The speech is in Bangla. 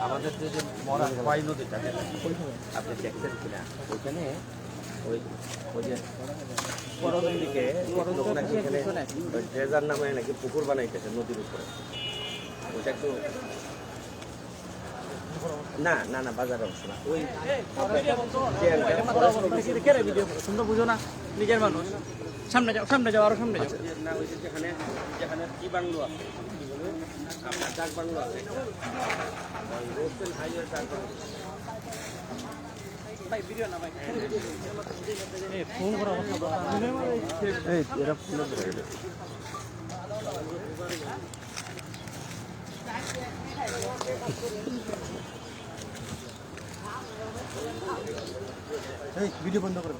আমাদের যে মরা খোয়াই নদীটা আপনি দেখছেন কিনা ওইখানে ওই ওই যে পরদিন দিকে নাকি এখানে ড্রেজার নামে নাকি পুকুর বানাইতেছে নদীর উপরে ওইটা একটু না না না বাজারের অংশ না ওই সুন্দর বুঝো না নিজের মানুষ সামনে যাও আরো সামনে যাও না ওই যেখানে যেখানে কি বাংলো আছে আপনার ডাক বাংলো আছে রোডেল হাইওয়ে ডাক বাংলো ভাই ভিডিও না ভাই এই ফোন করা কথা এই এরা ফোন করে ভিডিও বন্ধ করে